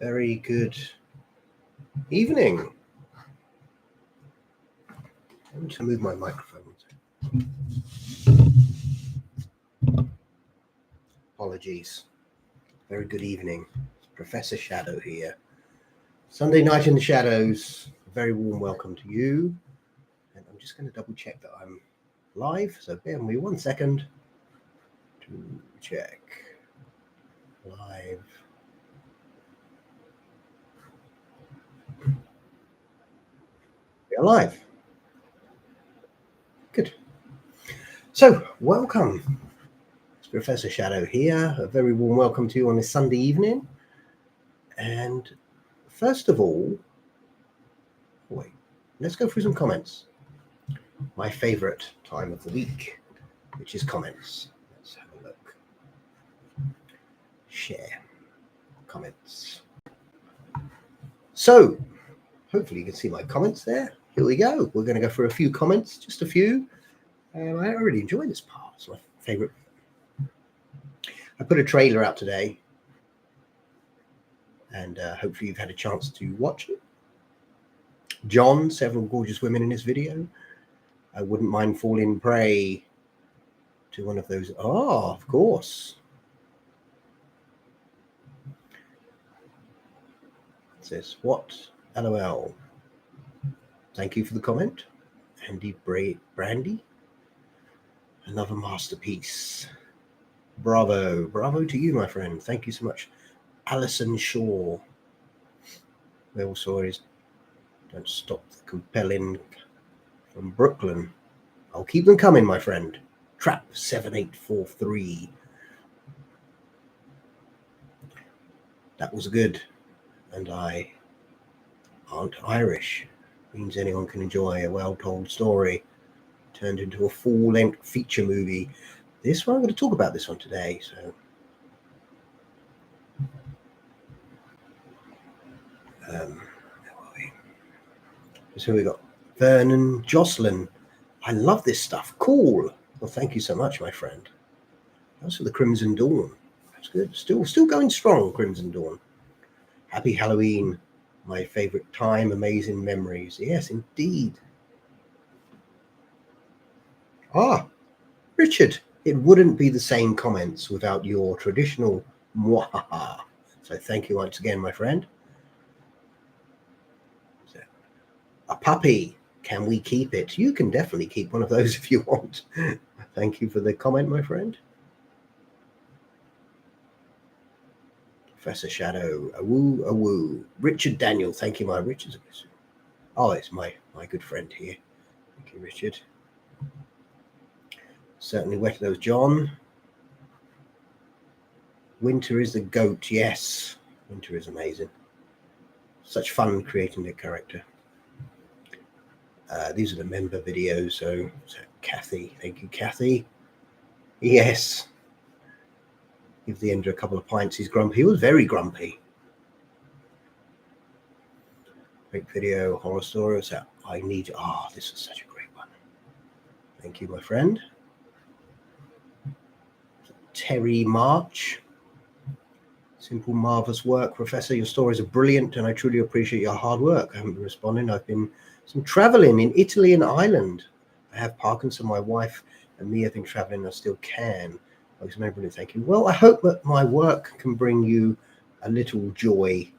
Very good evening. Let me just move my microphone. Apologies. Very good evening. Professor Shadow here. Sunday night in the shadows. A very warm welcome to you. And I'm just going to double check that I'm live. So bear with me 1 second to check. Live. We're live. Good. So welcome. It's Professor Shadow here. A very warm welcome to you on this Sunday evening. And first of all, wait, let's go through some comments. My favorite time of the week, which is comments. Let's have a look. Share comments. So hopefully you can see my comments there. Here we go. We're going to go through a few comments, just a few. I really enjoy this part. It's my favorite. I put a trailer out today, and hopefully you've had a chance to watch it. John, several gorgeous women in this video. I wouldn't mind falling prey to one of those. Oh, of course. It says, what? LOL. Thank you for the comment. Andy Brandy. Another masterpiece. Bravo. Bravo to you, my friend. Thank you so much. Alison Shaw. Real stories don't stop the compelling from Brooklyn. I'll keep them coming, my friend. Trap 7843. That was good. And I aren't Irish. Means anyone can enjoy a well-told story turned into a full-length feature movie. This one, I'm going to talk about this one today. So so we got Vernon Jocelyn. I love this stuff. Cool. Well, thank you so much, my friend. That's for the Crimson Dawn. That's good. Still going strong, Crimson Dawn. Happy Halloween. My favorite time. Amazing memories. Yes, indeed. Richard, it wouldn't be the same comments without your traditional mwahaha. So thank you once again, my friend. So, a puppy. Can we keep it? You can definitely keep one of those if you want. Thank you for the comment, my friend. Professor Shadow, a woo. Richard Daniel, thank you, my Richard. Oh, it's my good friend here. Thank you, Richard. Certainly wet those, John. Winter is the goat. Yes, Winter is amazing. Such fun creating the character. These are the member videos. So Kathy, thank you, Kathy. Yes. Give the Ender a couple of pints. He's grumpy. He was very grumpy. Great video, horror story. So I need. This is such a great one. Thank you, my friend. Terry March. Simple, marvelous work, Professor. Your stories are brilliant, and I truly appreciate your hard work. I haven't been responding. I've been some traveling in Italy and Ireland. I have Parkinson. My wife and me have been traveling. I still can. Thank you. Well, I hope that my work can bring you a little joy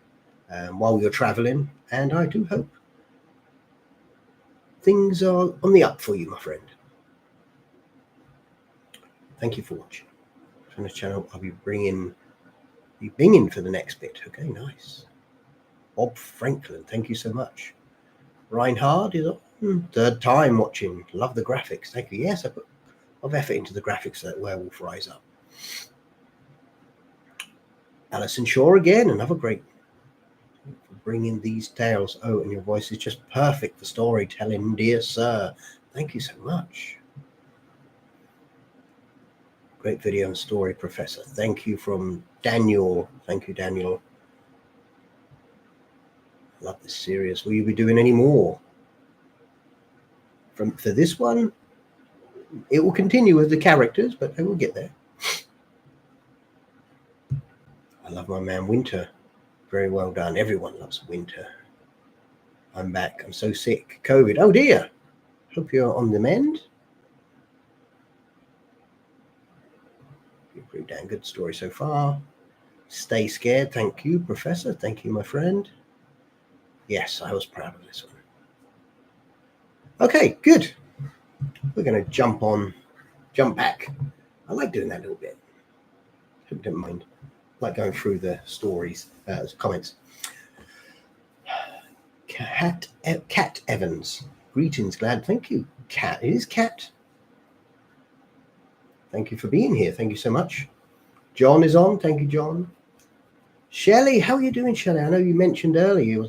while you're traveling, and I do hope things are on the up for you, my friend. Thank you for watching. On the channel, I'll be binging for the next bit. Okay, nice. Bob Franklin, thank you so much. Reinhard is on third time watching. Love the graphics. Thank you. Yes, I put a lot of effort into the graphics so that werewolf rise up. Alison Shaw again, another great for bringing these tales. Oh, and your voice is just perfect for storytelling, dear sir. Thank you so much. Great video and story, Professor. Thank you from Daniel. Thank you, Daniel. Love this series. Will you be doing any more? For this one, it will continue with the characters, but I will get there. I love my man Winter. Very well done. Everyone loves winter. I'm back. I'm so sick. COVID. Oh dear. Hope you're on the mend. Pretty damn good story so far. Stay scared. Thank you, Professor. Thank you, my friend. Yes, I was proud of this one. Okay, good. We're going to jump back. I like doing that a little bit. Hope you don't mind. I like going through the stories, comments. Cat Evans. Greetings, glad. Thank you, Cat. It is Cat. Thank you for being here. Thank you so much. John is on. Thank you, John. Shelley, how are you doing, Shelley? I know you mentioned earlier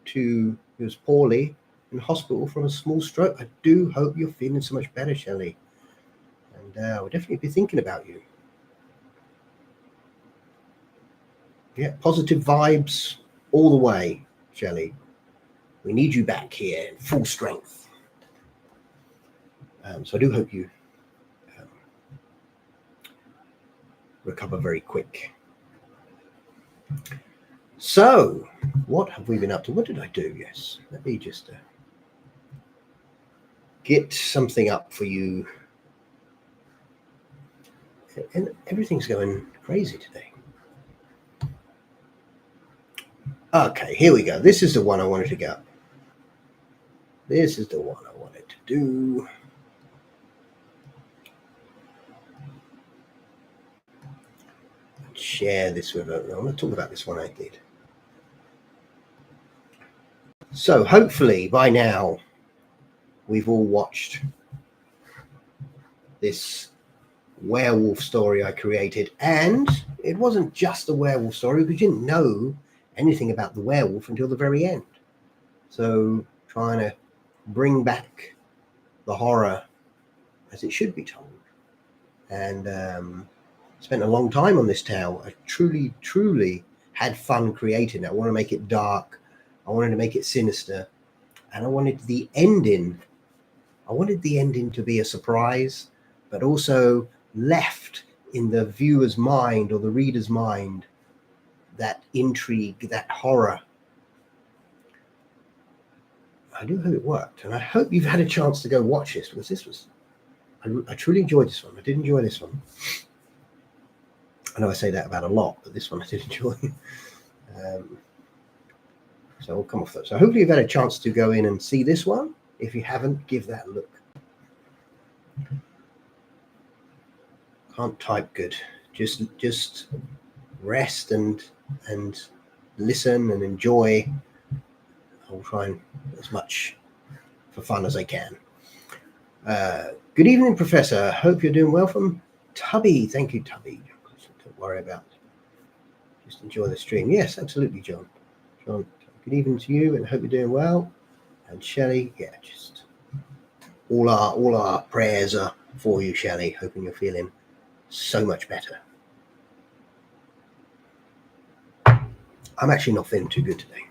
he was poorly in hospital from a small stroke. I do hope you're feeling so much better, Shelley. And we'll definitely be thinking about you. Yeah, positive vibes all the way, Shelley. We need you back here in full strength. So I do hope you recover very quick. So, what have we been up to? What did I do? Yes, let me just get something up for you. And everything's going crazy today. Okay, here we go. This is the one I wanted to go. This is the one I wanted to do. Share this with her. I want to talk about this one I did. So hopefully by now we've all watched this werewolf story I created, and it wasn't just a werewolf story. We didn't know anything about the werewolf until the very end. So trying to bring back the horror as it should be told. And spent a long time on this tale. I truly had fun creating it. I want to make it dark. I wanted to make it sinister. And I wanted the ending to be a surprise, but also left in the viewer's mind or the reader's mind that intrigue, that horror. I do hope it worked, and I hope you've had a chance to go watch this, because I truly enjoyed this one. I did enjoy this one. I know I say that about a lot, but this one I did enjoy. So we'll come off that. So hopefully you've had a chance to go in and see this one. If you haven't, give that a look. Can't type good. Just rest and listen and enjoy. I'll try and as much for fun as I can. Good evening, Professor. Hope you're doing well. From Tubby. Thank you, Tubby. Don't worry about it. Just enjoy the stream. Yes, absolutely, John. John, good evening to you, and hope you're doing well. And Shelley, yeah, just all our prayers are for you, Shelley. Hoping you're feeling so much better. I'm actually not feeling too good today.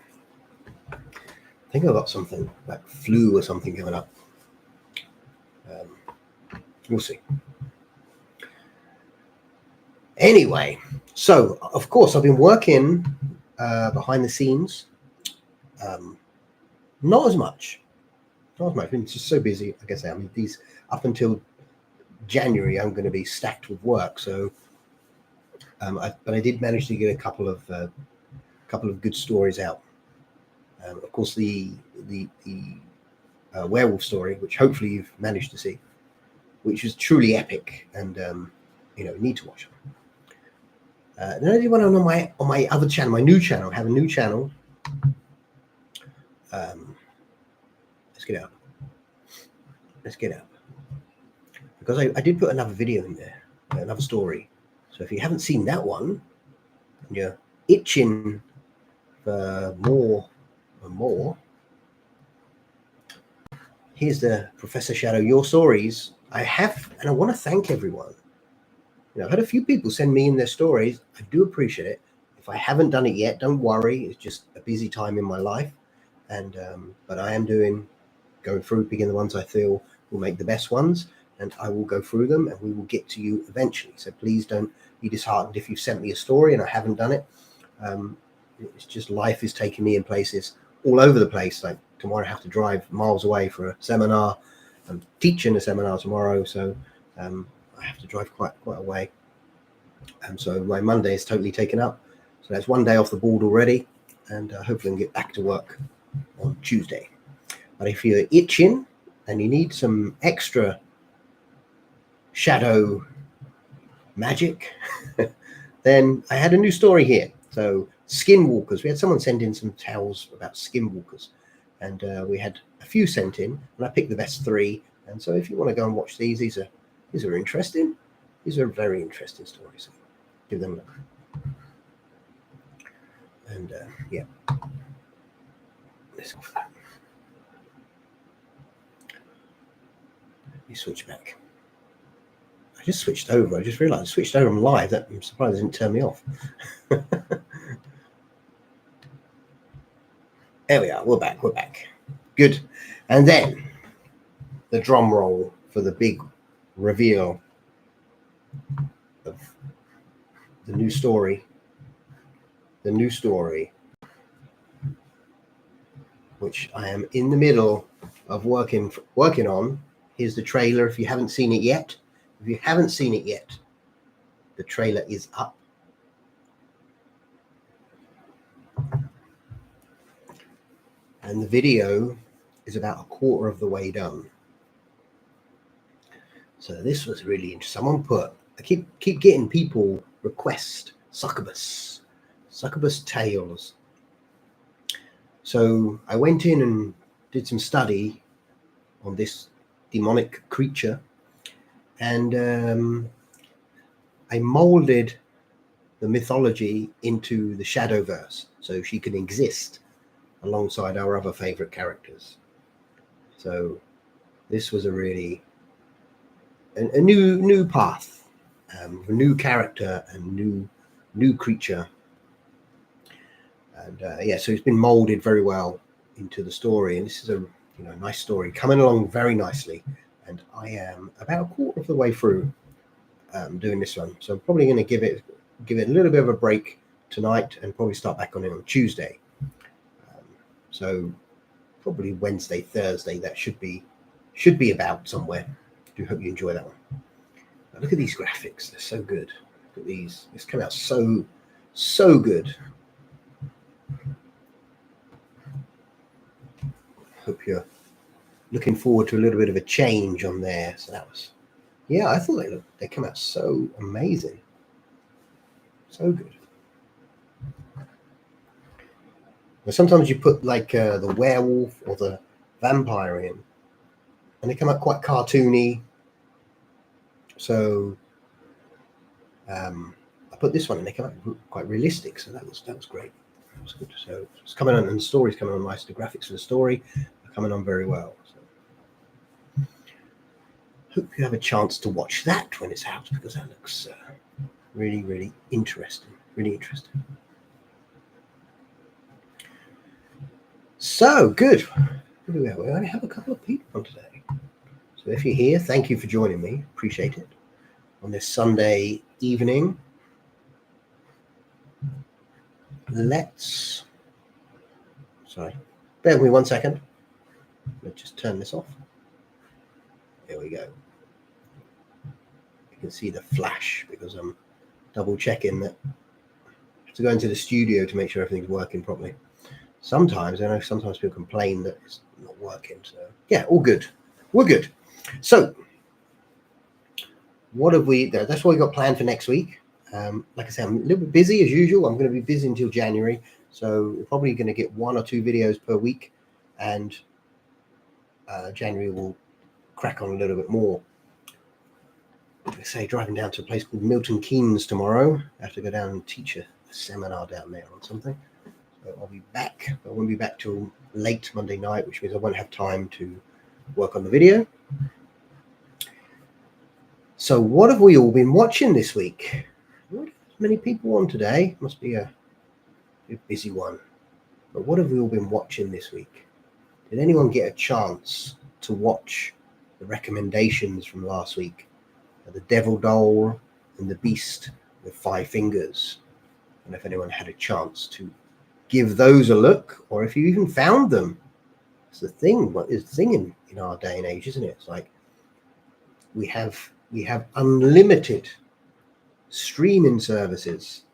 I think I've got something like flu or something coming up. We'll see. Anyway, so of course I've been working behind the scenes. Not as much. I've been just so busy. Like I say, I mean, these up until January, I'm going to be stacked with work. So, but I did manage to get a couple of good stories out. Of course, the werewolf story, which hopefully you've managed to see, which was truly epic, and you need to watch it. Then I did one on my other channel, my new channel. I have a new channel. Let's get up. Because I did put another video in there, another story. So if you haven't seen that one, and you're itching for more and more, here's the Professor Shadow, Your Stories. I want to thank everyone. I've had a few people send me in their stories. I do appreciate it. If I haven't done it yet, don't worry. It's just a busy time in my life. And but I am going through, picking the ones I feel will make the best ones, and I will go through them, and we will get to you eventually. So please don't be disheartened if you've sent me a story and I haven't done it. it's just life is taking me in places all over the place. Like tomorrow I have to drive miles away for a seminar. I'm teaching a seminar tomorrow, so I have to drive quite a way. And so my Monday is totally taken up. So that's one day off the board already, and hopefully I can get back to work on Tuesday. But if you're itching and you need some extra shadow magic, then I had a new story here. So skinwalkers, we had someone send in some tales about skinwalkers, and we had a few sent in, and I picked the best 3. And so if you want to go and watch these are interesting. These are very interesting stories. Give them a look. And yeah, let's go for that. Let me switch back. I just switched over. I just realized I switched over. I'm live. I'm surprised it didn't turn me off. There we are. We're back. Good. And then the drum roll for the big reveal of the new story. The new story, which I am in the middle of working on. Here's the trailer. If you haven't seen it yet, the trailer is up. And the video is about a quarter of the way done. So this was really interesting. Someone put, I keep getting people request succubus tales. So I went in and did some study on this demonic creature, and I molded the mythology into the Shadowverse so she can exist alongside our other favorite characters. So this was a really a new path, a new character and new creature. And yeah, so it's been molded very well into the story, and this is a nice story coming along very nicely. And I am about a quarter of the way through doing this one, so I'm probably going to give it a little bit of a break tonight and probably start back on it on Tuesday. So probably Wednesday, Thursday, that should be about somewhere. I do hope you enjoy that one. Now look at these graphics; they're so good. Look at these. This came out so good. Hope you're looking forward to a little bit of a change on there. So that was, yeah, I thought they come out so amazing, so good. Now, sometimes you put like the werewolf or the vampire in, and they come out quite cartoony. So I put this one, and they come out quite realistic. So that was great. That was good. So it's coming on, and the story's coming on nice. The graphics for the story are coming on very well. So hope you have a chance to watch that when it's out, because that looks really, really interesting. Really interesting. So good. We only have a couple of people on today. So if you're here, thank you for joining me. Appreciate it. On this Sunday evening. Sorry, bear with me 1 second. Let's just turn this off. There we go. You can see the flash because I'm double checking that. I have to go into the studio to make sure everything's working properly. Sometimes, I know sometimes people complain that it's not working. So yeah, all good. We're good. So what have we, that's what we got planned for next week. Like I said, I'm a little bit busy as usual. I'm going to be busy until January. So we're probably going to get 1 or 2 videos per week. And January will crack on a little bit more. Like I say, driving down to a place called Milton Keynes tomorrow. I have to go down and teach a seminar down there on something. So I'll be back. I won't be back till late Monday night, which means I won't have time to work on the video. So what have we all been watching this week? Not many people on today. Must be a busy one. But what have we all been watching this week? Did anyone get a chance to watch the recommendations from last week? The Devil Doll and the Beast with 5 Fingers. And if anyone had a chance to give those a look, or if you even found them. It's the thing. What is the thing in our day and age, isn't it? It's like we have unlimited streaming services,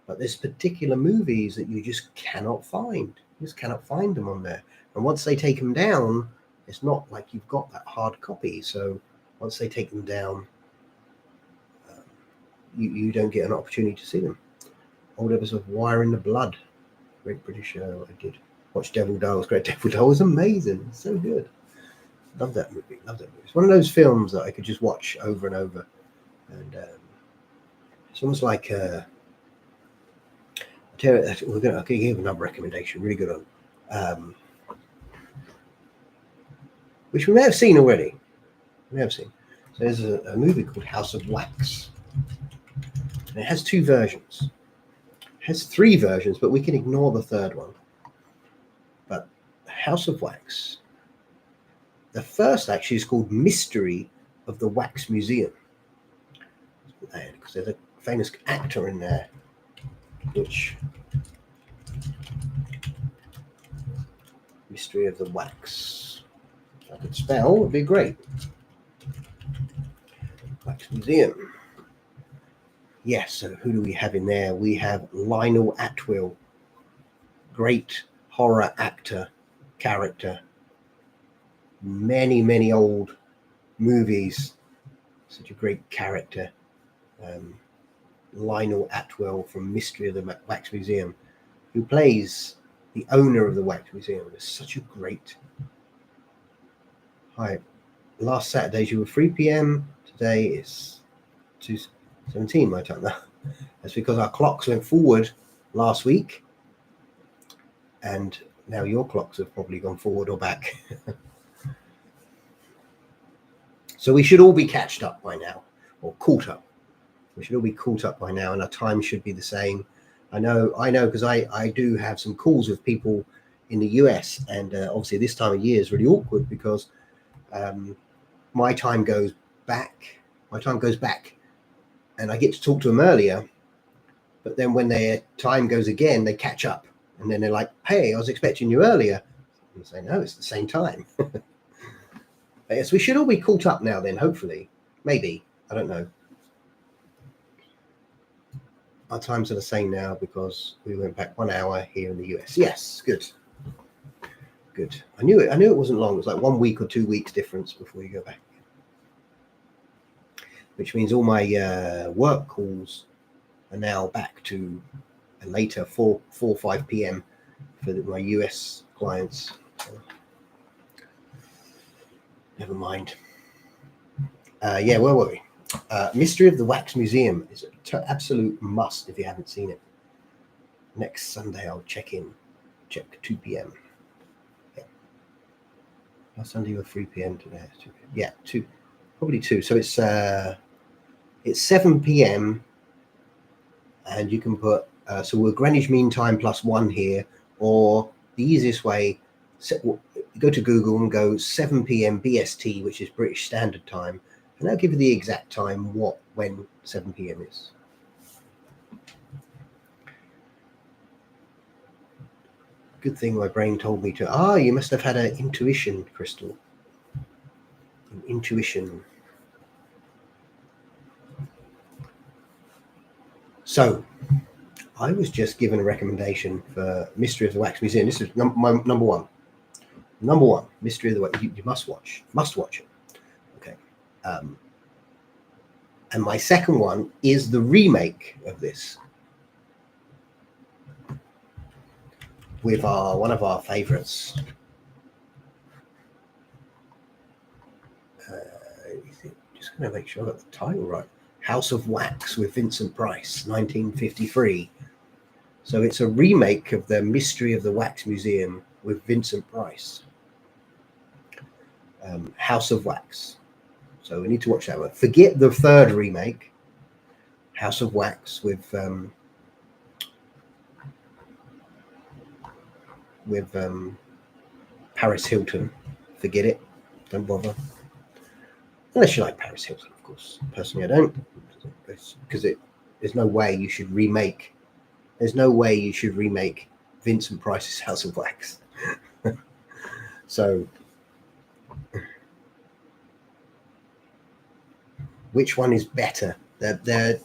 but there's particular movies that you just cannot find. You just cannot find them on there. And once they take them down, it's not like you've got that hard copy. So once they take them down, you don't get an opportunity to see them. Old episode of Wire in the Blood, great British show. I did watch Devil Doll. Great. Devil Doll was amazing. It's so good. Love that movie. It's one of those films that I could just watch over and over. And it's almost like I'll give you another recommendation. Really good one, which we may have seen already. So there's a movie called House of Wax. And it has two versions. It has three versions, but we can ignore the third one. But House of Wax. The first actually is called Mystery of the Wax Museum. Because there's a famous actor in there, which Mystery of the Wax. If I could spell, would be great. Wax Museum. Yes, so who do we have in there? We have Lionel Atwill, great horror actor, character. Many old movies. Such a great character. Lionel Atwill from Mystery of the Wax Museum, who plays the owner of the Wax Museum. It's such a great. Hi, last Saturday you were 3 p.m. Today is 2:17 my time now. That's because our clocks went forward last week, and now your clocks have probably gone forward or back. So we should all be catched up by now, or caught up. We should all be caught up by now, and our time should be the same. I know, because I do have some calls with people in the US, and obviously this time of year is really awkward because my time goes back. And I get to talk to them earlier, but then when their time goes again, they catch up, and then they're like, "Hey, I was expecting you earlier." And I say, "No, it's the same time." Yes, we should all be caught up now. Then, hopefully, maybe, I don't know. Our times are the same now because we went back 1 hour here in the US. Yes, good. I knew it wasn't long. It was like 1 week or 2 weeks difference before you go back. Which means all my work calls are now back to a later 4 or 5 p.m. for my US clients. Never mind. Where were we? Mystery of the Wax Museum is an absolute must if you haven't seen it. Next Sunday I'll check 2 p.m. Yeah. Last Sunday was 3 p.m. today. 2 p.m. Yeah, 2. Probably 2. So it's 7 p.m. and you can put so we're Greenwich Mean Time +1 here, or the easiest way, go to Google and go 7 p.m. BST, which is British Standard Time, and that'll give you the exact time when 7 p.m. is. Good thing my brain told me to. You must have had an intuition, Crystal. An intuition. So, I was just given a recommendation for Mystery of the Wax Museum. This is my number one. Number one, Mystery of the Wax. You must watch it. Okay. And my second one is the remake of this with one of our favorites. Just going to make sure I got the title right. House of Wax with Vincent Price, 1953. So it's a remake of the Mystery of the Wax Museum with Vincent Price. House of Wax. So we need to watch that one. Forget the third remake, House of Wax with Paris Hilton. Forget it. Don't bother. Unless you like Paris Hilton, of course. Personally, I don't. Because there's no way you should remake. There's no way you should remake Vincent Price's House of Wax. So which one is better? They're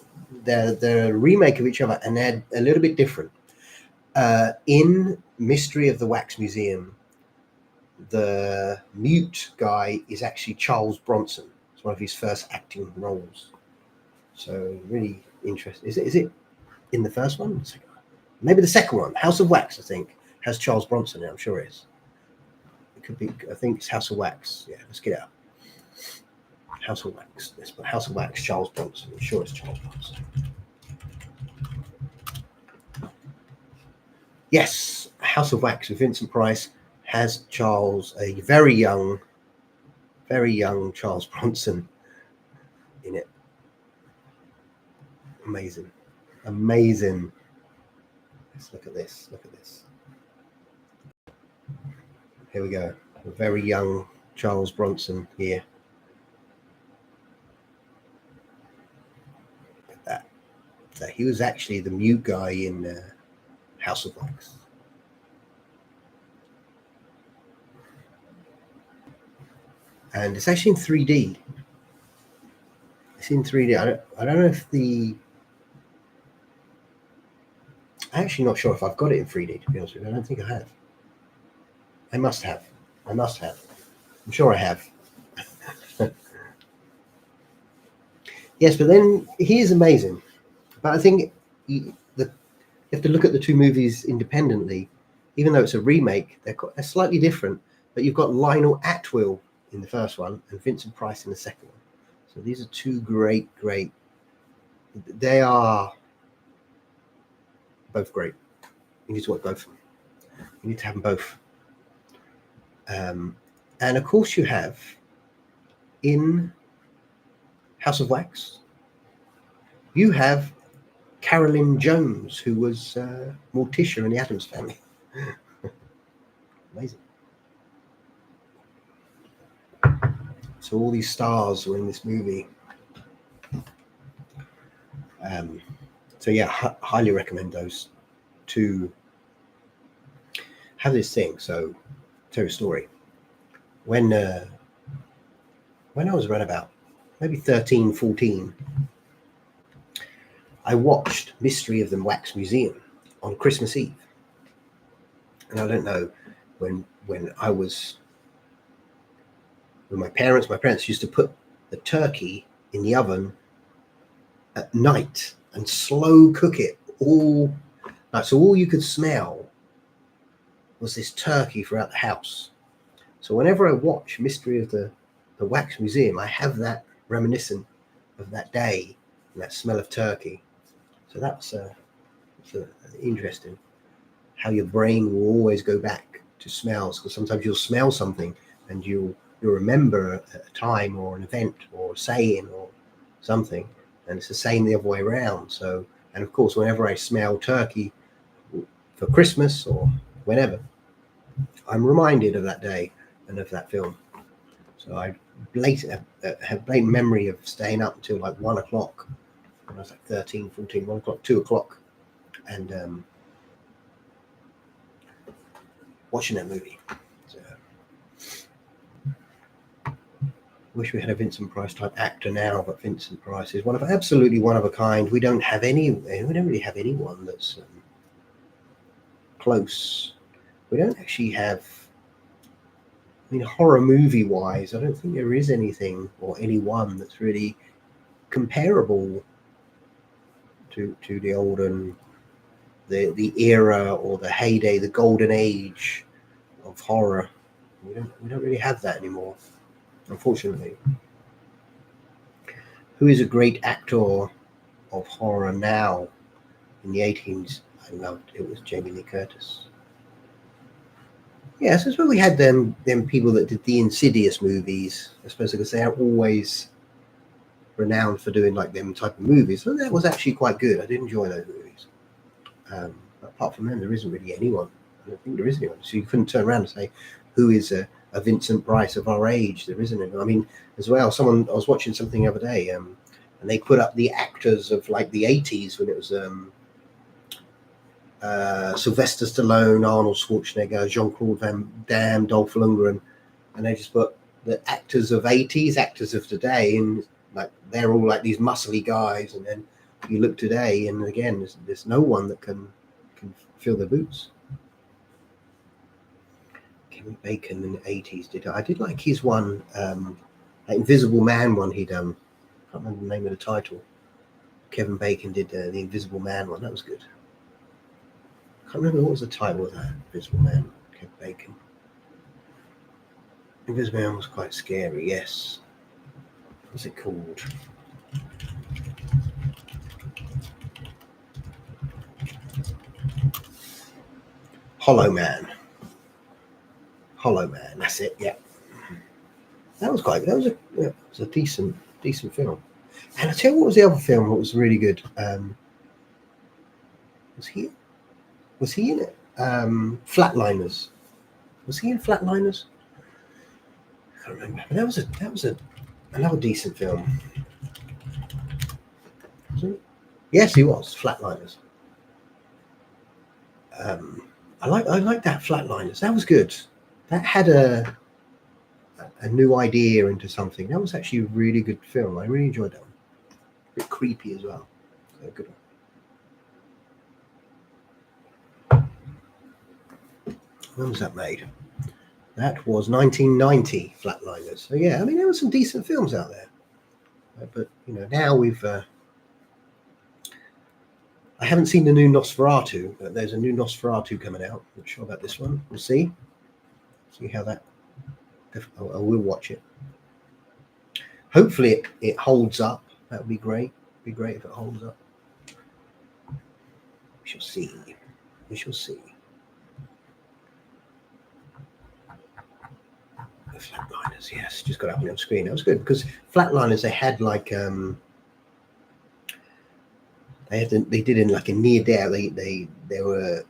a remake of each other, and they're a little bit different. In Mystery of the Wax Museum, the mute guy is actually Charles Bronson. It's one of his first acting roles. So really interesting. Is it in the first one? Maybe the second one. House of Wax, I think, has Charles Bronson in it. I'm sure it is. It could be. I think it's House of Wax. Yeah, let's get it up. House of Wax. Let's put House of Wax, Charles Bronson. I'm sure it's Charles Bronson. Yes, House of Wax with Vincent Price has a very young Charles Bronson in it. Amazing. Let's look at this. Here we go. A very young Charles Bronson here. Look at that. So he was actually the mute guy in House of Wax. And it's actually in 3D. It's in 3D. I don't know if I'm actually not sure if I've got it in 3D, to be honest with you. I don't think I have. I must have. I'm sure I have. Yes, but then he is amazing. But I think you have to look at the two movies independently. Even though it's a remake, they're slightly different. But you've got Lionel Atwill in the first one and Vincent Price in the second one. So these are two great. They are both great. You need to watch both. You need to have them both. And of course you have in House of Wax, you have Carolyn Jones, who was Morticia in the Addams Family. Amazing. So all these stars were in this movie. So yeah, highly recommend those two. Have this thing. So tell you a story. When I was around about maybe 13, 14, I watched Mystery of the Wax Museum on Christmas Eve. And I don't know, when I was with my parents used to put the turkey in the oven at night and slow cook it all night. So all you could smell was this turkey throughout the house. So whenever I watch Mystery of the Wax Museum, I have that reminiscent of that day and that smell of turkey. So that's interesting how your brain will always go back to smells, because sometimes you'll smell something and you'll remember a time or an event or a saying or something, and it's the same the other way around. So, and of course, whenever I smell turkey for Christmas or whenever, I'm reminded of that day and of that film. So I have blatant memory of staying up until like 1 o'clock when I was like 13, 14, 1 o'clock, 2 o'clock, and watching that movie. So, wish we had a Vincent Price type actor now, but Vincent Price is absolutely one of a kind. We don't really have anyone that's close. We don't actually have. I mean, horror movie wise, I don't think there is anything or anyone that's really comparable to the olden, the era or the heyday, the golden age of horror. We don't really have that anymore, unfortunately. Who is a great actor of horror now? In the 18s, I loved it was Jamie Lee Curtis. Yeah, so it's where we had them people that did the Insidious movies, I suppose, because they are always renowned for doing like them type of movies. So that was actually quite good. I did enjoy those movies. Apart from them, there isn't really anyone. I don't think there is anyone. So you couldn't turn around and say, who is a Vincent Price of our age? There isn't anyone. I mean, as well, I was watching something the other day, and they put up the actors of like the 80s when it was Sylvester Stallone, Arnold Schwarzenegger, Jean-Claude Van Damme, Dolph Lundgren, and they just put the actors of 80s, actors of today, and like they're all like these muscly guys. And then you look today, and again, there's no one that can fill their boots. Kevin Bacon in the 80s I did like his one, that Invisible Man one he done. I can't remember the name of the title. Kevin Bacon did the Invisible Man one. That was good. I can't remember what was the title of that. Invisible Man, Kevin Bacon. Invisible Man was quite scary, yes. What's it called? Hollow Man. Hollow Man, that's it, yeah. That was a decent film. And I tell you what was the other film that was really good. Was he in it? Flatliners. Was he in Flatliners? I can't remember. But that was another decent film. Was it? Yes, he was. Flatliners. I like that Flatliners. That was good. That had a new idea into something. That was actually a really good film. I really enjoyed that one. A bit creepy as well. So good one. When was that made? That was 1990, Flatliners. So yeah, I mean, there were some decent films out there. But, now we've... I haven't seen the new Nosferatu, but there's a new Nosferatu coming out. I'm not sure about this one. We'll see. See how that... I will watch it. Hopefully it holds up. That would be great. It'd be great if it holds up. We shall see. We shall see. The Flatliners, yes, just got up on the screen. That was good because Flatliners, they had like they did in like a near death. They were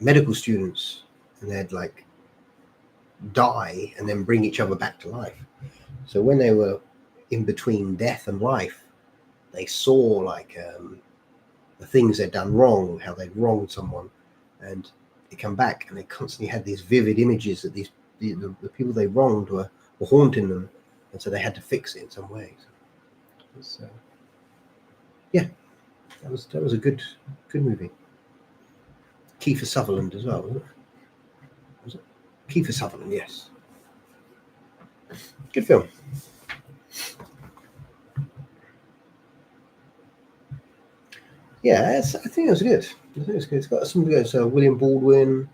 medical students and they'd like die and then bring each other back to life. So when they were in between death and life, they saw like the things they'd done wrong, how they'd wronged someone, and they come back and they constantly had these vivid images that the people they wronged were haunting them, and so they had to fix it in some way. So yeah, that was a good movie. Kiefer Sutherland as well, wasn't it? Was it Kiefer Sutherland? Yes, good film. Yeah, I think it was good. It's got some good. So William Baldwin,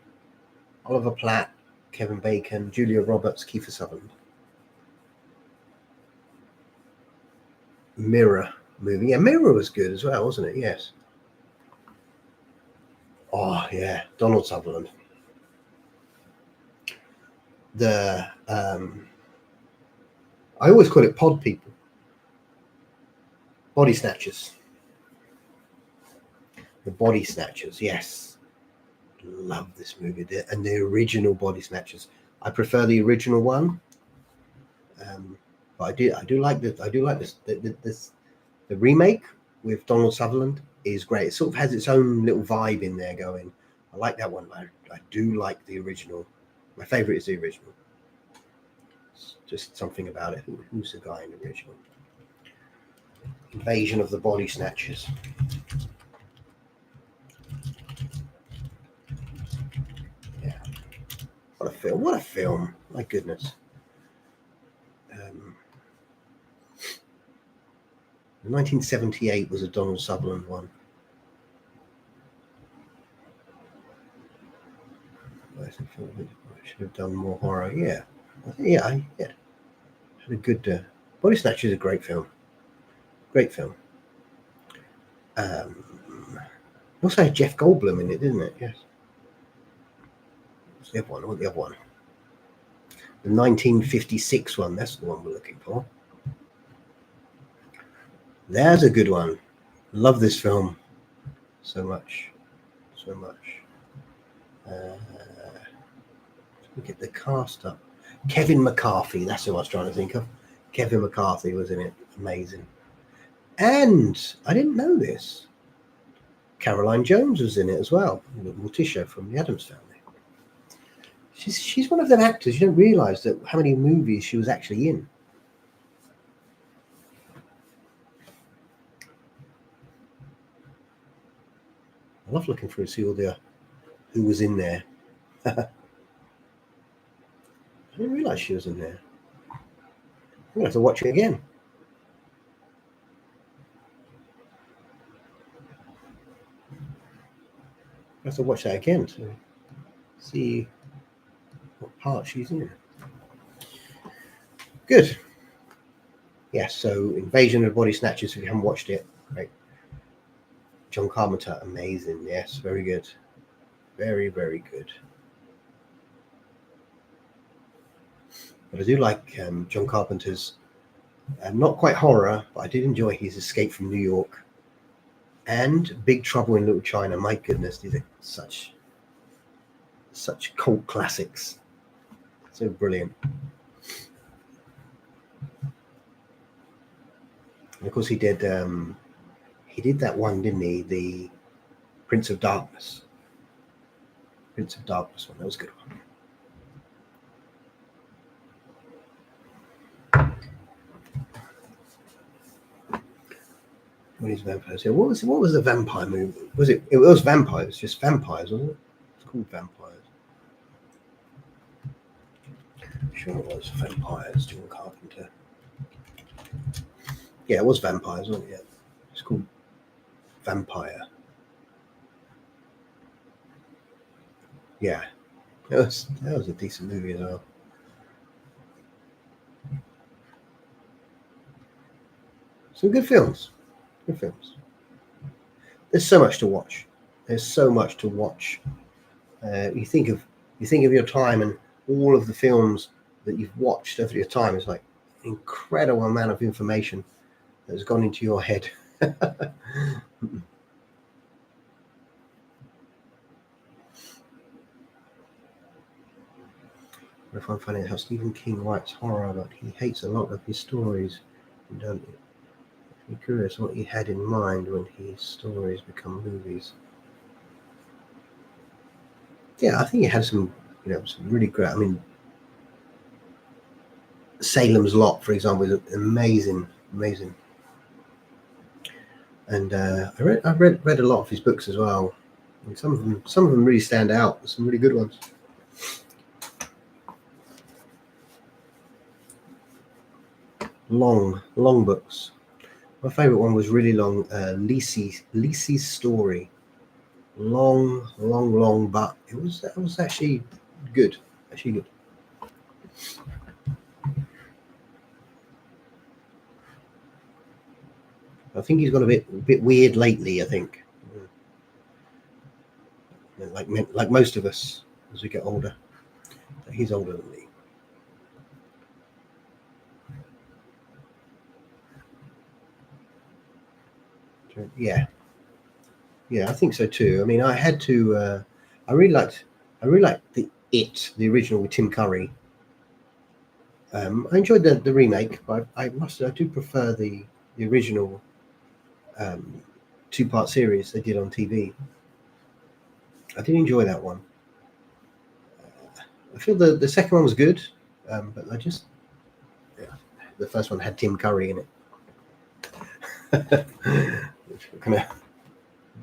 Oliver Platt, Kevin Bacon, Julia Roberts, Kiefer Sutherland. Mirror movie. Yeah, Mirror was good as well, wasn't it? Yes. Oh, yeah. Donald Sutherland. I always call it pod people. Body Snatchers. The Body Snatchers, yes. Love this movie. And the original Body Snatchers. I prefer the original one. But I do like this. The remake with Donald Sutherland is great. It sort of has its own little vibe in there going. I like that one. I do like the original. My favorite is the original. It's just something about it. Who's the guy in the original? Invasion of the Body Snatchers. Yeah. What a film. My goodness. 1978 was a Donald Sutherland one. I should have done more horror. Yeah. Had a good. Body Snatchers is a great film. Great film. Also had Jeff Goldblum in it, didn't it? Yes. What's the other one? The other one? The 1956 one. That's the one we're looking for. There's a good one. Love this film so much. Look at the cast up. Kevin McCarthy, that's who I was trying to think of. Kevin McCarthy was in it. Amazing. And I didn't know this. Caroline Jones was in it as well, Morticia from the Addams Family. She's one of them actors you don't realise that how many movies she was actually in. I love looking through to see all the who was in there. I didn't realise she was in there. I'm gonna have to watch it again. I have to watch that again to see what part she's in. Good. Yes, so Invasion of the Body Snatchers, if you haven't watched it, right? John Carpenter, amazing. Yes, very good. Very, very good. But I do like John Carpenter's, not quite horror, but I did enjoy his Escape from New York and Big Trouble in Little China. My goodness, these are such cult classics. So brilliant. And of course, he did that one, didn't he? The Prince of Darkness. Prince of Darkness one. That was a good one. What is vampires? Yeah, what was the vampire movie? It was vampires, just vampires, wasn't it? It's called Vampires. I'm sure it was Vampires, John Carpenter. Yeah, it was vampires, wasn't it? Yeah. It's called Vampire. Yeah. That was a decent movie as well. Some good films. Good films. There's so much to watch. There's so much to watch. You think of your time and all of the films that you've watched over your time. It's like an incredible amount of information that has gone into your head. I find funny how Stephen King writes horror, but he hates a lot of his stories. Don't you? I'm curious what he had in mind when his stories become movies. Yeah, I think he had some really great. I mean, Salem's Lot, for example, is amazing. And I've read a lot of his books as well. And some of them really stand out. There's some really good ones. Long books. My favourite one was really long. Lisey's Story. Long, but it was actually good. I think he's got a bit weird lately. I think, like most of us as we get older. He's older than me. Yeah, I think so too. I mean, I had to. I really liked the original with Tim Curry. I enjoyed the remake, but I do prefer the original 2-part series they did on TV. I did enjoy that one. I feel the second one was good, but the first one had Tim Curry in it. I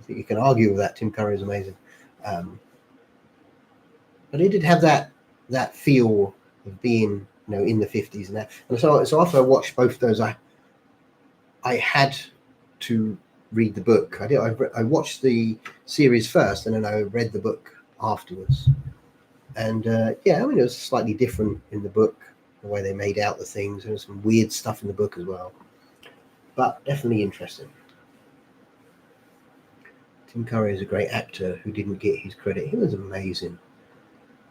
think you can argue with that. Tim Curry is amazing, but it did have that feel of being in the 50s and that. And so after I watched both of those, I had to read the book. I watched the series first, and then I read the book afterwards. And I mean, it was slightly different in the book, the way they made out the things. There was some weird stuff in the book as well, but definitely interesting. Tim Curry is a great actor who didn't get his credit. He was amazing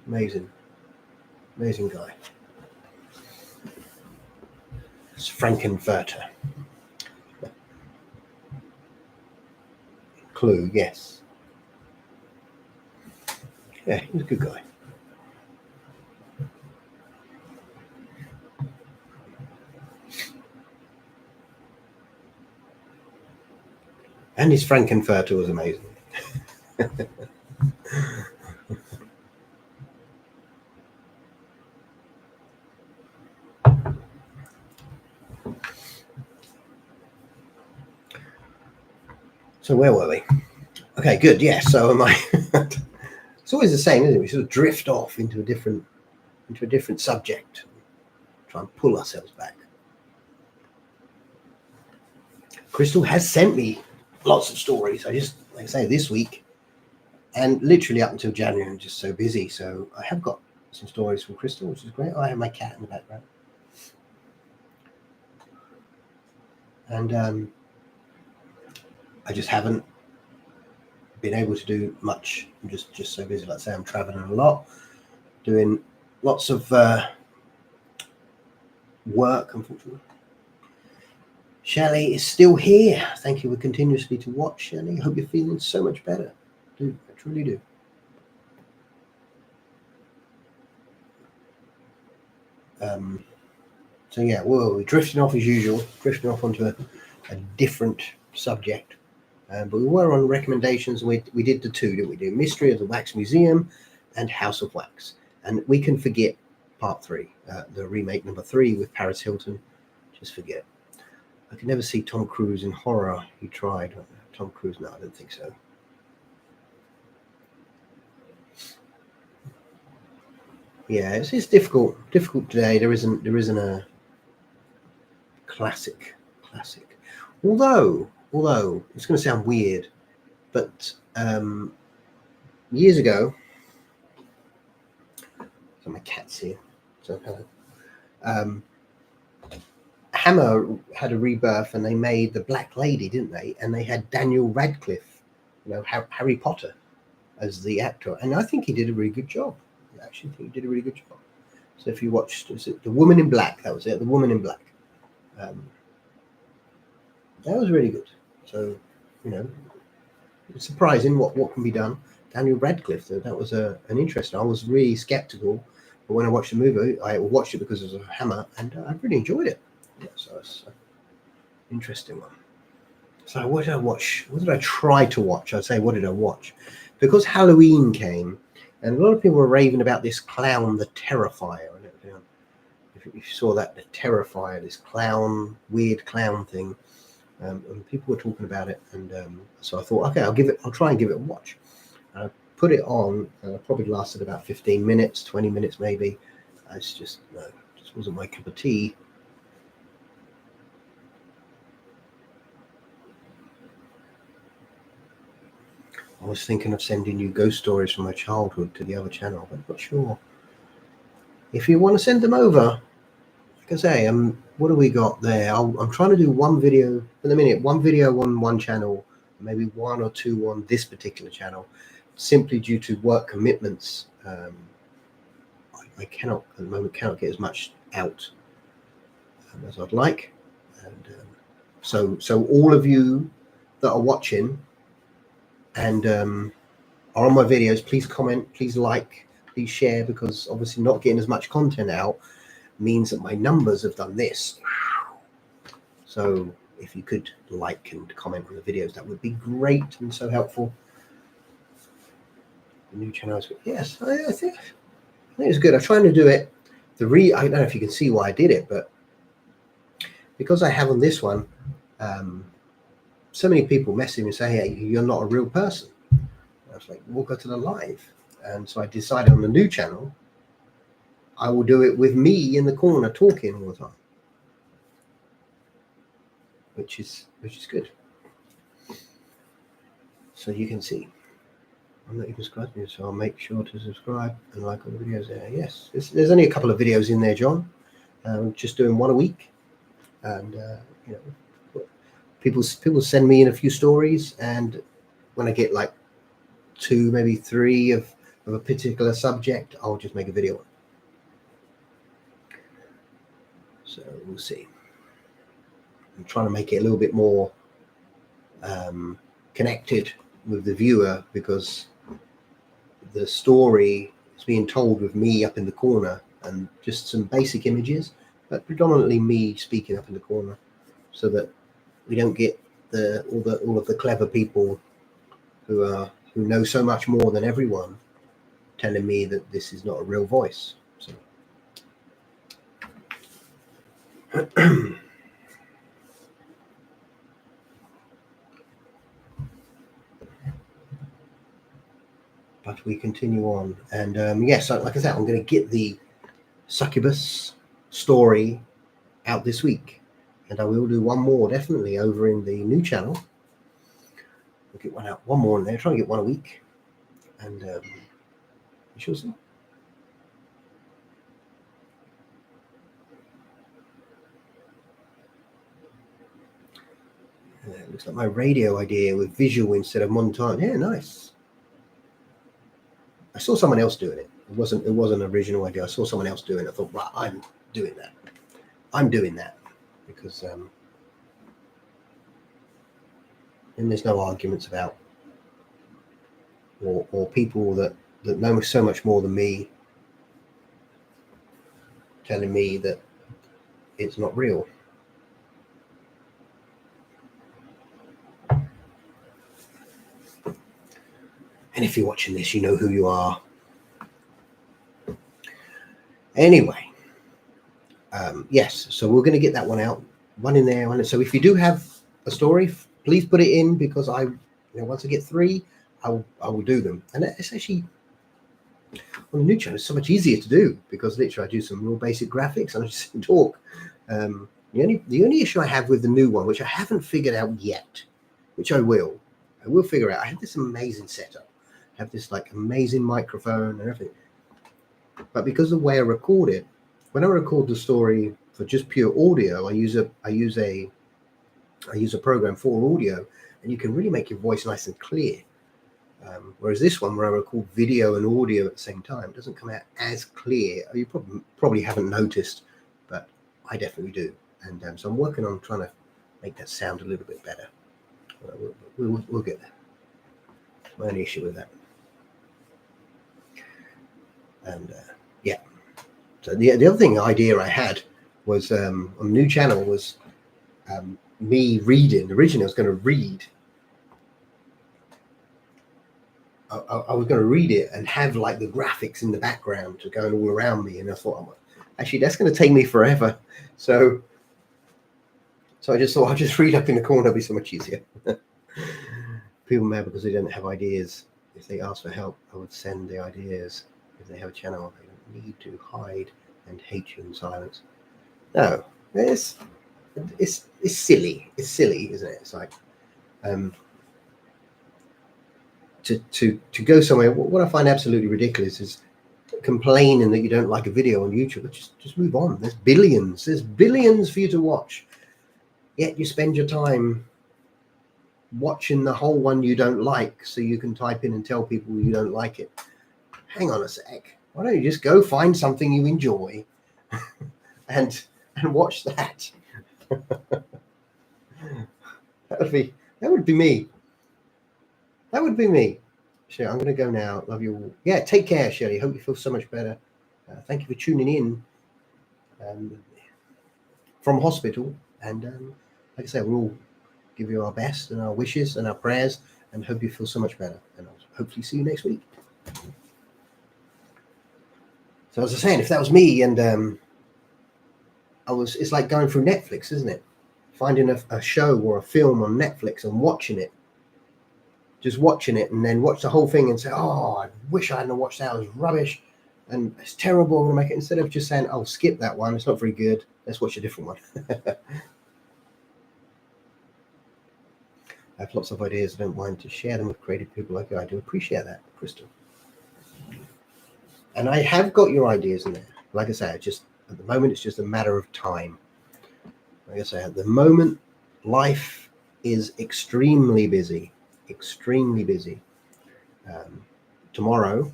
guy. It's Frankenfurter. Clue, yes. Yeah, he was a good guy. And his Frankenfurter was amazing. So where were we? Okay, good. Yeah. So am I. It's always the same, isn't it? We sort of drift off into a different subject, try and pull ourselves back. Crystal has sent me lots of stories. I just, like I say, this week and literally up until January, I'm just so busy. So I have got some stories from Crystal, which is great. I have my cat in the background, and I just haven't been able to do much. I'm just so busy. Like I say, I'm traveling a lot, doing lots of work, unfortunately. Shelley is still here. Thank you continuously to watch, Shelley. I hope you're feeling so much better. I truly do. So yeah, we're drifting off as usual, drifting off onto a different subject. But we were on recommendations, and we did the two, didn't we? Do Mystery of the Wax Museum and House of Wax. And we can forget part 3, the remake number 3 with Paris Hilton. Just forget. I could never see Tom Cruise in horror. He tried. Tom Cruise, no, I don't think so. Yeah, it's difficult today. There isn't a classic. Although it's going to sound weird, but years ago, so my cat's here. So hello. Hammer had a rebirth, and they made the Black Lady, didn't they? And they had Daniel Radcliffe, Harry Potter, as the actor, and I think he did a really good job. I actually think he did a really good job. So if you watched, was it The Woman in Black? That was it, The Woman in Black. That was really good. So, it's surprising what can be done. Daniel Radcliffe, that was an interesting. I was really skeptical, but when I watched the movie, I watched it because it was a Hammer, and I really enjoyed it. Yeah, so it's an interesting one. So what did I watch? What did I try to watch? I'd say, what did I watch? Because Halloween came, and a lot of people were raving about this clown, the Terrifier. I don't know if you saw that, the Terrifier, this weird clown thing. And people were talking about it, and so I thought, okay, I'll try and give it a watch. I put it on, and it probably lasted about 15 minutes, 20 minutes maybe. It's just wasn't my cup of tea. I was thinking of sending you ghost stories from my childhood to the other channel, but I'm not sure. If you want to send them over, like I say, what do we got there? I'm trying to do one video in a minute, one video on one channel, maybe 1 or 2 on this particular channel, simply due to work commitments. I cannot at the moment get as much out as I'd like, and so all of you that are watching and are on my videos, please comment, please like, please share, because obviously not getting as much content out means that my numbers have done this. So if you could like and comment on the videos, that would be great and so helpful. The new channel is good. Yes, I think it's good. I'm trying to do it. I don't know if you can see why I did it, but because I have on this one, so many people message me and say, "Hey, you're not a real person." I was like, "We'll go to the live," and so I decided on the new channel, I will do it with me in the corner talking all the time, which is good. So you can see. I'm not even subscribed, so I'll make sure to subscribe and like all the videos there. Yes, there's only a couple of videos in there, John. Just doing one a week, and people send me in a few stories, and when I get like 2, maybe 3 of a particular subject, I'll just make a video on. So we'll see. I'm trying to make it a little bit more connected with the viewer, because the story is being told with me up in the corner and just some basic images, but predominantly me speaking up in the corner, so that we don't get all of the clever people who are who know so much more than everyone telling me that this is not a real voice. So but we continue on, and yes, like I said, I'm going to get the succubus story out this week, and I will do one more definitely over in the new channel. We'll get one out, one more in there, try and get one a week, and you shall see. It looks like my radio idea with visual instead of montage. Yeah, nice. I saw someone else doing it. It wasn't an original idea. I saw someone else doing it. I thought, right, I'm doing that because then there's no arguments about or people that know so much more than me telling me that it's not real. And if you're watching this, you know who you are. Anyway, yes, so we're going to get that one out, one in there. So if you do have a story, please put it in, because once I get 3, I will do them. And it's actually on the new channel, it's so much easier to do because literally I do some real basic graphics and I just talk. The only issue I have with the new one, which I haven't figured out yet, which I will figure out. I have this amazing setup. I have this like amazing microphone and everything. But because of the way I record it, when I record the story for just pure audio, I use a program for audio, and you can really make your voice nice and clear. Whereas this one, where I record video and audio at the same time, it doesn't come out as clear. You probably haven't noticed, but I definitely do. And so I'm working on trying to make that sound a little bit better. We'll get there. No only issue with that. And yeah. So the other idea I had was on the new channel was me reading. Originally, I was going to read. I was going to read it and have like the graphics in the background to going all around me, and I thought, actually, that's going to take me forever. So I just thought I'll just read up in the corner. It'll be so much easier. People mad because they don't have ideas. If they ask for help, I would send the ideas. If they have a channel, they don't need to hide and hate you in silence. No, it's silly. It's silly, isn't it? It's like to go somewhere. What I find absolutely ridiculous is complaining that you don't like a video on YouTube. Just move on. There's billions for you to watch. Yet you spend your time watching the whole one you don't like, so you can type in and tell people you don't like it. Hang on a sec. Why don't you just go find something you enjoy and watch that? That would be me. That would be me. Sure, I'm going to go now. Love you all. Yeah, take care, Shirley. Hope you feel so much better. Thank you for tuning in from hospital. And like I said, we'll all give you our best and our wishes and our prayers, and hope you feel so much better. And I'll hopefully see you next week. So as I was saying, if that was me, and it's like going through Netflix, isn't it? Finding a show or a film on Netflix and watching it. Just watching it and then watch the whole thing and say, oh, I wish I hadn't watched that. It was rubbish and it's terrible. I'm going to make it, instead of just saying, oh, skip that one. It's not very good. Let's watch a different one. I have lots of ideas. I don't mind to share them with creative people like you. I do appreciate that, Crystal. And I have got your ideas in there. Like I say, at the moment, it's just a matter of time. Like I say, at the moment, life is extremely busy. Tomorrow,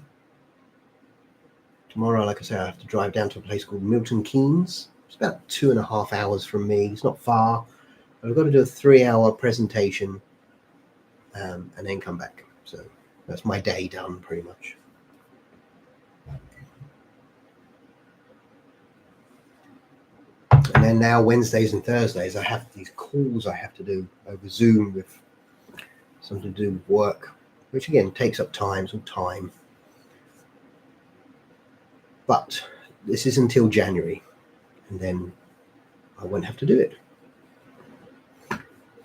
like I say, I have to drive down to a place called Milton Keynes. It's about 2.5 hours from me. It's not far. I've got to do a 3-hour presentation and then come back. So that's my day done pretty much. And then now Wednesdays and Thursdays, I have these calls I have to do over Zoom with something to do with work. which again takes up some time. But this is until January, and then I won't have to do it.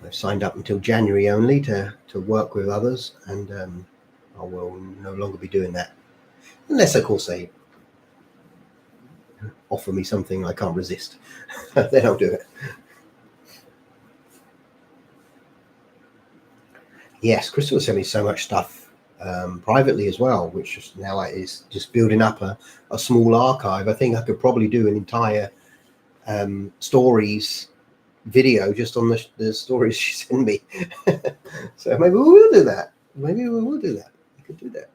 I've signed up until January only to work with others, and I will no longer be doing that. Unless, of course, they offer me something I can't resist. Then I'll do it. Yes, Crystal sent me so much stuff privately as well, which now is just building up a small archive. I think I could probably do an entire stories video just on the stories she sent me. So maybe we will do that. We could do that.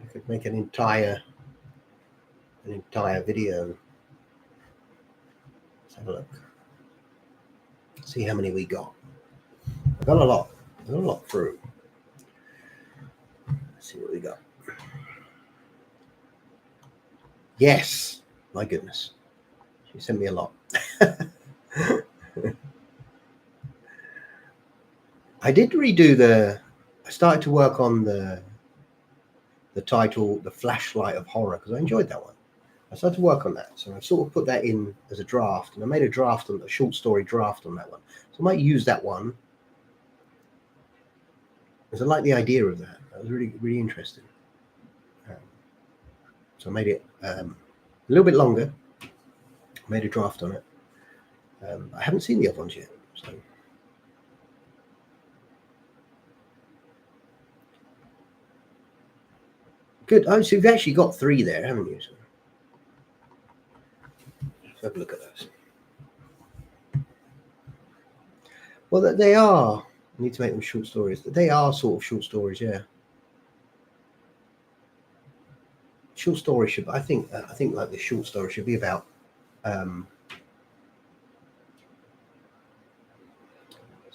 I could make an entire video. Let's have a look. See how many we got. I've got a lot. Through. Let's see what we got. Yes, my goodness. She sent me a lot. I did redo I started to work on the title, The Flashlight of Horror, because I enjoyed that one. I started to work on that. So I sort of put that in as a draft, and I made a short story draft on that one. So I might use that one, because I like the idea of that. That was really, really interesting. So I made it a little bit longer, made a draft on it. I haven't seen the other ones yet, so. Good. Oh, so you've actually got 3 there, haven't you? So let's have a look at those. Well, they are. I need to make them short stories. They are sort of short stories, yeah. Short story should. I think like the short story should be about. So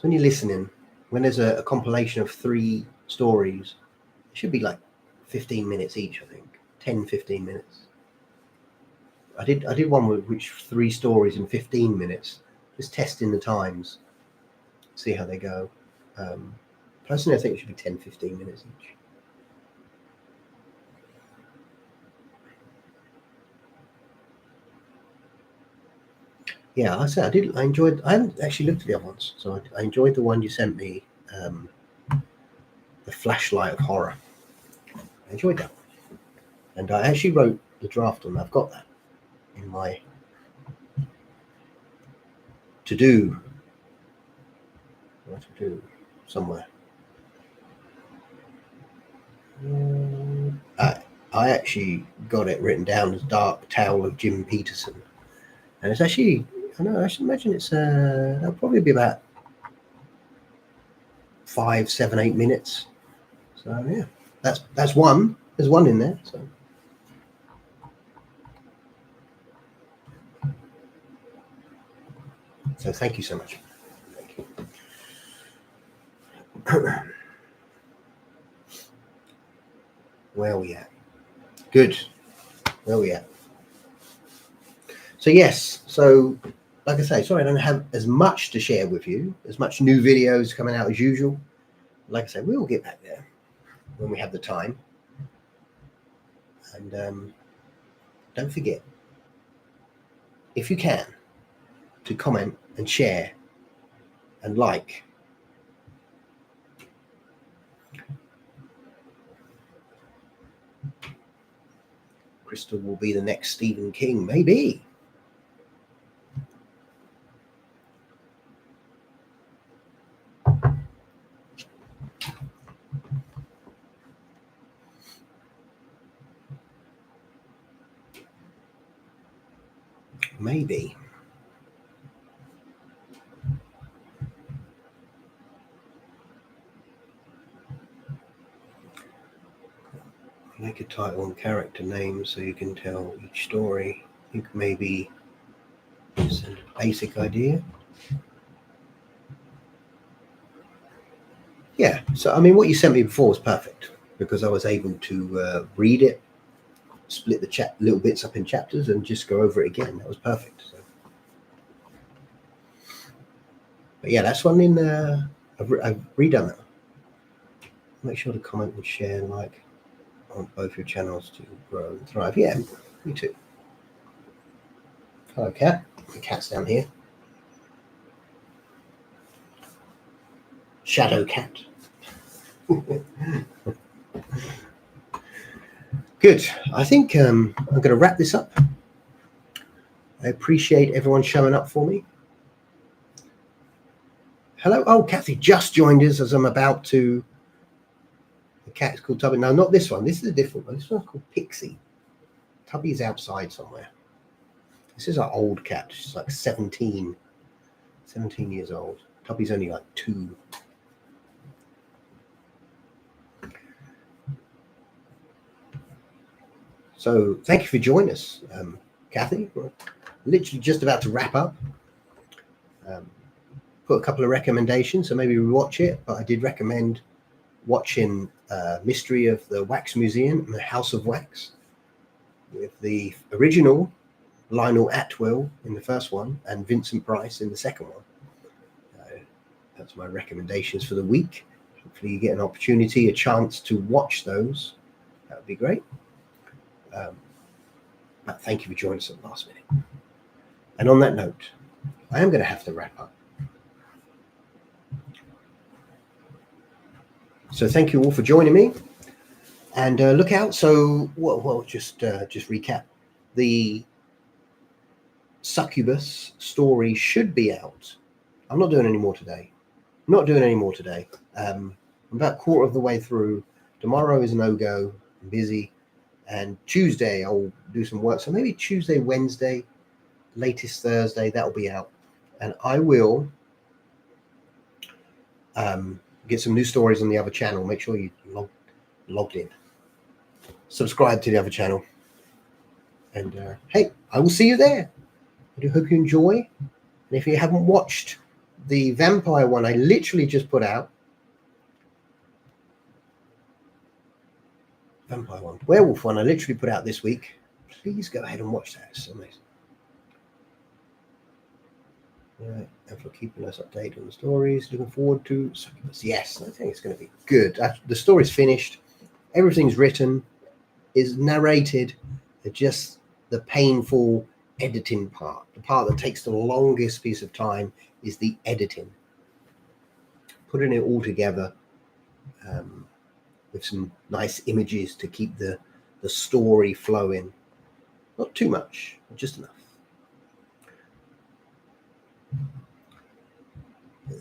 when you're listening, when there's a compilation of 3 stories, it should be like 15 minutes each, I think. 10-15 minutes. I did one with which 3 stories in 15 minutes, just testing the times, see how they go. Personally, I think it should be 10-15 minutes each. Yeah, I said I enjoyed. I haven't actually looked at the other ones, so I enjoyed the one you sent me, The Flashlight of Horror. I enjoyed that one, and I actually wrote the draft on that. I've got that in my to-do somewhere. I actually got it written down as Dark Tale of Jim Peterson, and it's actually, I know, I should imagine it's that'll probably be about 5, 7, 8 minutes. So yeah, that's one. There's one in there. So thank you so much. Thank you. Where are we at? Good. Where are we at? So yes. So like I say, sorry I don't have as much to share with you, as much new videos coming out as usual. Like I say, we will get back there when we have the time. And don't forget, if you can, to comment and share and like. Crystal will be the next Stephen King, maybe. Maybe. Make a title and character name so you can tell each story. I think maybe it's a basic idea. Yeah, so I mean, what you sent me before was perfect because I was able to read it, split the little bits up in chapters, and just go over it again. That was perfect. So. But yeah, that's one in. I've redone that. Make sure to comment and share and like. I want both your channels to grow and thrive. Yeah, me too. Hello, cat. The cat's down here. Shadow cat. Good. I think I'm going to wrap this up. I appreciate everyone showing up for me. Hello. Oh, Kathy just joined us as I'm about to. The cat is called Tubby. No, not this one. This is a different one. This one's called Pixie. Tubby's outside somewhere. This is our old cat. She's like 17 years old. Tubby's only like 2. So thank you for joining us, Kathy. We're literally just about to wrap up. Put a couple of recommendations, so maybe we watch it, but I did recommend watching Mystery of the Wax Museum and the House of Wax with the original Lionel Atwill in the first one and Vincent Price in the second one. That's my recommendations for the week. Hopefully you get an opportunity, a chance to watch those. That would be great. But thank you for joining us at the last minute. And on that note, I am going to have to wrap up. So thank you all for joining me. And look out. So, well, just recap. The Succubus story should be out. I'm not doing any more today. I'm about a quarter of the way through. Tomorrow is no-go. I'm busy. And Tuesday, I'll do some work. So maybe Tuesday, Wednesday, latest Thursday, that'll be out. And I will get some new stories on the other channel. Make sure you logged in. Subscribe to the other channel. And hey, I will see you there. I do hope you enjoy. And if you haven't watched the vampire one I literally just put out, werewolf one I literally put out this week, please go ahead and watch that. It's amazing. All right, and for keeping us updated on the stories, looking forward to Succubus. Yes, I think it's going to be good. The story's finished, everything's written, is narrated. Just the painful editing part, the part that takes the longest piece of time, is the editing. Putting it all together with some nice images to keep the story flowing. Not too much, just enough.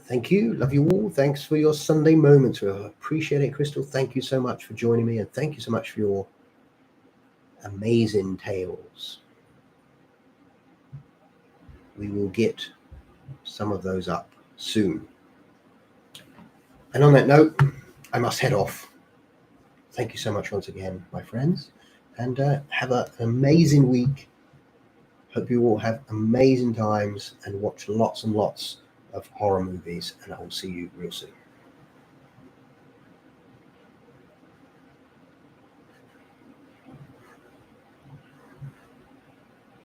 Thank you. Love you all. Thanks for your Sunday moments. I appreciate it, Crystal. Thank you so much for joining me, and thank you so much for your amazing tales. We will get some of those up soon. And on that note, I must head off. Thank you so much once again, my friends, and have an amazing week. Hope you all have amazing times and watch lots and lots of horror movies, and I will see you real soon.